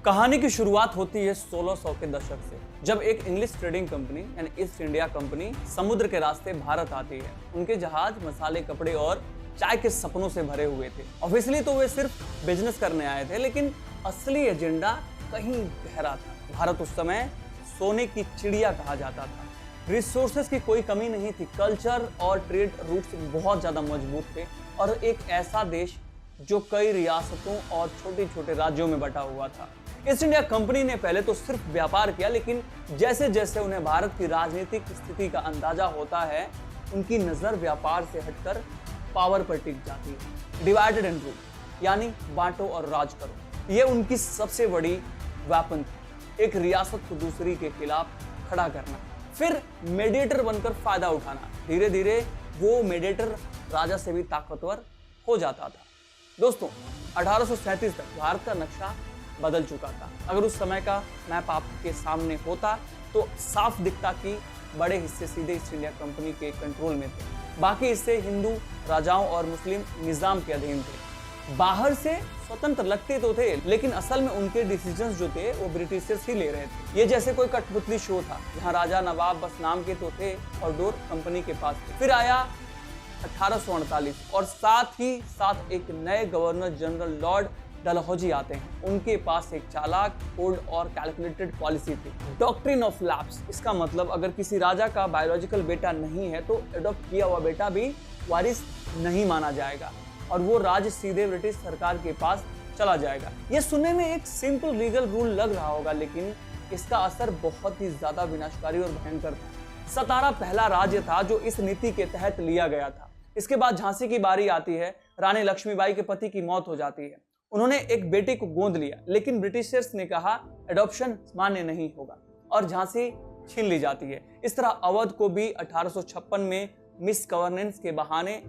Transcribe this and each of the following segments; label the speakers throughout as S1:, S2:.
S1: कहानी की शुरुआत होती है 1600 के दशक से, जब एक इंग्लिश ट्रेडिंग कंपनी यानी ईस्ट इंडिया कंपनी समुद्र के रास्ते भारत आती है। उनके जहाज मसाले, कपड़े और चाय के सपनों से भरे हुए थे। ऑफिशियली तो वे सिर्फ बिजनेस करने आए थे, लेकिन असली एजेंडा कहीं गहरा था। भारत उस समय सोने की चिड़िया कहा जाता था। रिसोर्सेज की कोई कमी नहीं थी, कल्चर और ट्रेड रूट्स बहुत ज्यादा मजबूत थे और एक ऐसा देश जो कई रियासतों और छोटे छोटे राज्यों में बटा हुआ था। ईस्ट इंडिया कंपनी ने पहले तो सिर्फ व्यापार किया, लेकिन जैसे जैसे उन्हें भारत की राजनीतिक स्थिति का अंदाजा होता है, उनकी नजर व्यापार से हटकर पावर पर टिक जाती है। डिवाइडेड एंड रूल, यानी बांटो और राज करो, ये उनकी सबसे बड़ी वेपन थी। एक रियासत को दूसरी के खिलाफ खड़ा करना, फिर मेडिएटर बनकर फायदा उठाना। धीरे धीरे वो मेडिएटर राजा से भी ताकतवर हो जाता था। दोस्तों, 1837 तक भारत का नक्शा बदल चुका था। अगर उस समय का मैप आपके सामने होता तो साफ दिखता कि बड़े हिस्से सीधे ईस्ट इंडिया कंपनी के कंट्रोल में थे। बाकी हिस्से हिंदू राजाओं और मुस्लिम निजाम के अधीन थे। बाहर से स्वतंत्र लगते तो थे, लेकिन असल में उनके डिसीजंस जो थे वो ब्रिटिशर्स ही ले रहे थे। ये जैसे कोई कठपुतली शो था, जहाँ राजा नवाब बस नाम के तो थे और डोर कंपनी के पास थे। फिर आया 1848 और साथ ही साथ एक नए गवर्नर जनरल लॉर्ड डलहौजी आते हैं। उनके पास एक चालाक, कोल्ड और कैलकुलेटेड पॉलिसी थी, डॉक्ट्रिन ऑफ लैप्स। इसका मतलब अगर किसी राजा का बायोलॉजिकल बेटा नहीं है तो अडॉप्ट किया हुआ बेटा भी वारिस नहीं माना जाएगा और वो राज्य सीधे ब्रिटिश सरकार के पास चला जाएगा। ये सुनने में एक सिंपल लीगल रूल लग रहा होगा, लेकिन इसका असर बहुत ही ज्यादा विनाशकारी और भयंकर था। सतारा पहला राज्य था जो इस नीति के तहत लिया गया था। इसके बाद झांसी की बारी आती है। रानी लक्ष्मीबाई के पति की मौत हो जाती है। उन्होंने एक बेटे को गोद लिया, लेकिन ब्रिटिशर्स ने कहा एडॉप्शन मान्य नहीं होगा और झांसी छीन ली जाती है। इस तरह अवध को भी 1856 में मिस गवर्नेंस के बहाने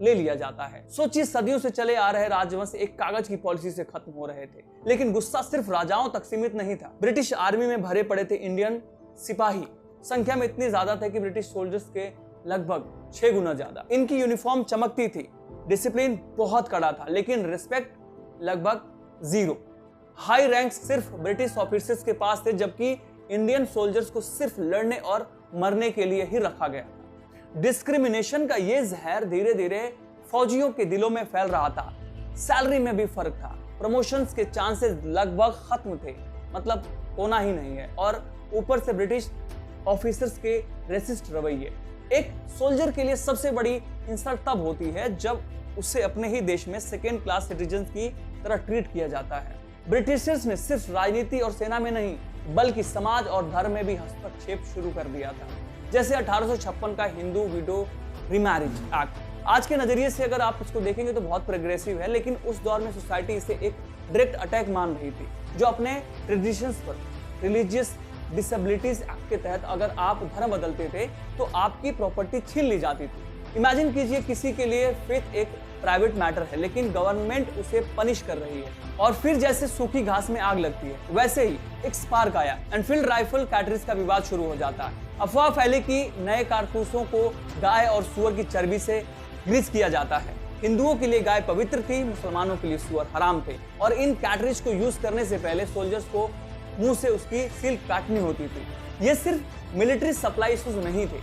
S1: ले लिया जाता है। सोचिए, सदियों से चले आ रहे राजवंश एक कागज की पॉलिसी से खत्म हो रहे थे। लेकिन गुस्सा सिर्फ राजाओं तक सीमित नहीं था। ब्रिटिश आर्मी में भरे पड़े थे इंडियन सिपाही। संख्या में इतनी ज्यादा थे कि ब्रिटिश सोल्जर्स के लगभग 6 गुना ज्यादा। इनकी यूनिफॉर्म चमकती थी, डिसिप्लिन बहुत कड़ा था, लेकिन रिस्पेक्ट लगभग जीरो। हाई रैंक सिर्फ ब्रिटिश ऑफिसर्स के पास थे, जबकि इंडियन सोल्जर्स को सिर्फ लड़ने और मरने के लिए ही रखा गया। डिस्क्रिमिनेशन का ये जहर धीरे धीरे फौजियों के दिलों में फैल रहा था। सैलरी में भी फर्क था, प्रमोशंस के चांसेस लगभग खत्म थे, मतलब होना ही नहीं है। और ऊपर से ब्रिटिश ऑफिसर्स के रेसिस्ट रवैये। एक सोल्जर के लिए सबसे बड़ी इंसल्ट तब होती है जब उसे अपने ही देश में सेकेंड क्लास सिटीजन की तरह ट्रीट किया जाता है। ब्रिटिशर्स ने सिर्फ राजनीति और सेना में नहीं, बल्कि समाज और धर्म में भी हस्तक्षेप शुरू कर दिया था। जैसे 1856 का हिंदू विडो रिमैरिज एक्ट। आज के नजरिए से अगर आप इसको देखेंगे तो बहुत प्रोग्रेसिव है, लेकिन उस दौर में सोसाइटी इसे एक डायरेक्ट अटैक मान रही थी, जो अपने ट्रेडिशंस पर। रिलीजियस डिसेबिलिटीज एक्ट के तहत अगर आप धर्म बदलते थे तो आपकी प्रॉपर्टी छीन ली जाती थी। इमेजिन कीजिए, किसी के लिए फेथ एक प्राइवेट मैटर है, लेकिन गवर्नमेंट उसे पनिश कर रही है। और फिर जैसे सूखी घास में आग लगती है, वैसे ही एक स्पार्क आया। एनफील्ड राइफल कैटरेज का विवाद शुरू हो जाता है। अफवाह फैले कि नए कारतूसों को गाय और सुअर की चर्बी से ग्रीस किया जाता है। हिंदुओं के लिए गाय पवित्र थी, मुसलमानों के लिए सुअर हराम थे। और इन कैटरेज को यूज करने से पहले सोल्जर्स को मुंह से उसकी सील काटनी होती थी। ये सिर्फ मिलिट्री सप्लाई इश्यूज नहीं थे,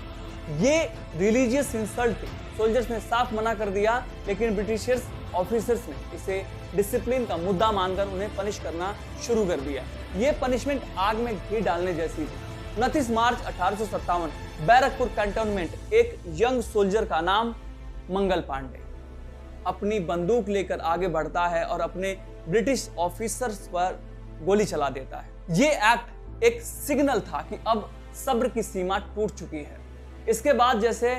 S1: ये रिलीजियस इंसल्ट थी। सोल्जर्स ने साफ मना कर दिया, लेकिन ब्रिटिशर्स ऑफिसर्स ने इसे डिसिप्लिन का मुद्दा मानकर उन्हें पनिश करना शुरू कर दिया। ये पनिशमेंट आग में घी डालने जैसी थी। 29 मार्च 1857 बैरकपुर कैंटोनमेंट। एक यंग सोल्जर का नाम मंगल पांडे अपनी बंदूक लेकर आगे बढ़ता है और अपने ब्रिटिश ऑफिसर्स पर गोली चला देता है। ये एक्ट एक सिग्नल था कि अब सब्र की सीमा टूट चुकी है। इसके बाद जैसे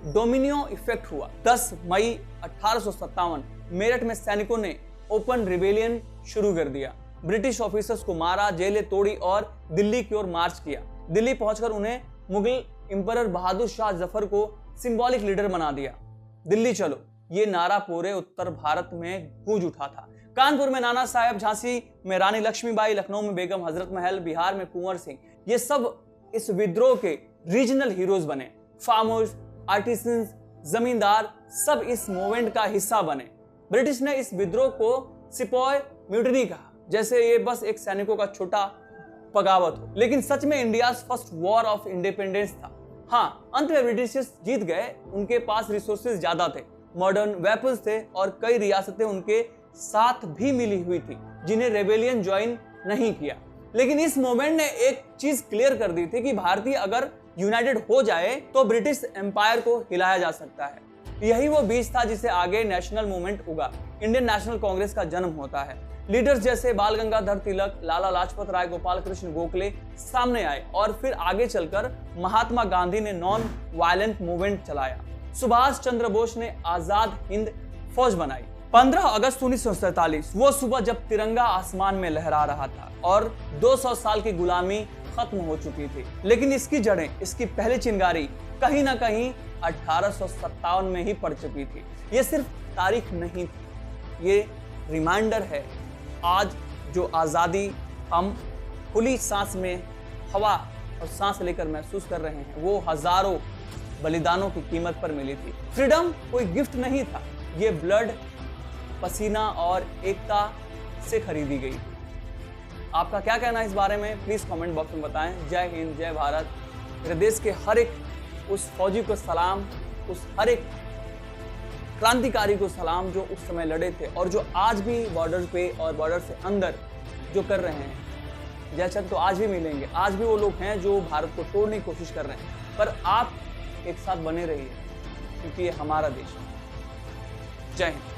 S1: डोमिनियो इफेक्ट हुआ। 10 मई 1857 मेरठ में सैनिकों ने ओपन रिबेलियन शुरू कर दिया। ब्रिटिश ऑफिसर्स को मारा, जेलें तोड़ी और दिल्ली की ओर मार्च किया। दिल्ली पहुंचकर उन्हें मुगल एम्परर बहादुर शाह जफर को सिंबॉलिक लीडर बना दिया। दिल्ली चलो, ये नारा पूरे उत्तर भारत में गूंज उठा था। कानपुर में नाना साहब, झांसी में रानी लक्ष्मीबाई, लखनऊ में बेगम हजरत महल, बिहार में कुंवर सिंह, ये सब इस विद्रोह के रीजनल हीरोज बने। फार्मर्स, आर्टिसंस, जमींदार सब इस मूवमेंट का हिस्सा बने। ब्रिटिश ने इस विद्रोह को सिपॉय म्यूटिनी कहा। जैसे ये बस एक सैनिकों का छोटा बगावत हो। लेकिन सच में India first war of independence था। हाँ, अंत में ब्रिटिशर्स जीत गए, उनके पास रिसोर्सेज ज्यादा थे, मॉडर्न वेपन्स थे और कई रियासतें उनके साथ भी मिली हुई थी जिन्हें रेबेलियन ज्वाइन नहीं किया। लेकिन इस मोमेंट ने एक चीज क्लियर कर दी थी कि भारतीय अगर यूनाइटेड हो जाए तो ब्रिटिश एम्पायर को हिलाया जा सकता है। यही वो बीज था जिसे आगे नेशनल मूवमेंट उगा, इंडियन नेशनल कांग्रेस का जन्म होता है। लीडर्स जैसे बाल गंगाधर तिलक, लाला लाजपत राय, गोपाल कृष्ण गोखले सामने आए और फिर आगे चलकर महात्मा गांधी ने नॉन वायलेंट मूवमेंट चलाया। सुभाष चंद्र बोस ने आजाद हिंद फौज बनाई। 15 अगस्त 1947 वो सुबह जब तिरंगा आसमान में लहरा रहा था और 200 साल की गुलामी खत्म हो चुकी थी। लेकिन इसकी जड़ें, इसकी पहली चिंगारी कहीं ना कहीं 1857 में ही पड़ चुकी थी। ये सिर्फ तारीख नहीं थी, ये रिमाइंडर है। आज जो आज़ादी हम खुली सांस में हवा और सांस लेकर महसूस कर रहे हैं, वो हजारों बलिदानों की कीमत पर मिली थी। फ्रीडम कोई गिफ्ट नहीं था, ये ब्लड, पसीना और एकता से खरीदी गई थी। आपका क्या कहना है इस बारे में, प्लीज कमेंट बॉक्स में बताएं। जय हिंद, जय भारत। मेरे देश के हर एक उस फौजी को सलाम, उस हर एक क्रांतिकारी को सलाम जो उस समय लड़े थे और जो आज भी बॉर्डर पे और बॉर्डर से अंदर जो कर रहे हैं। जय चंद तो आज भी मिलेंगे, आज भी वो लोग हैं जो भारत को तोड़ने की कोशिश कर रहे हैं, पर आप एक साथ बने रहिए क्योंकि ये हमारा देश है। जय हिंद।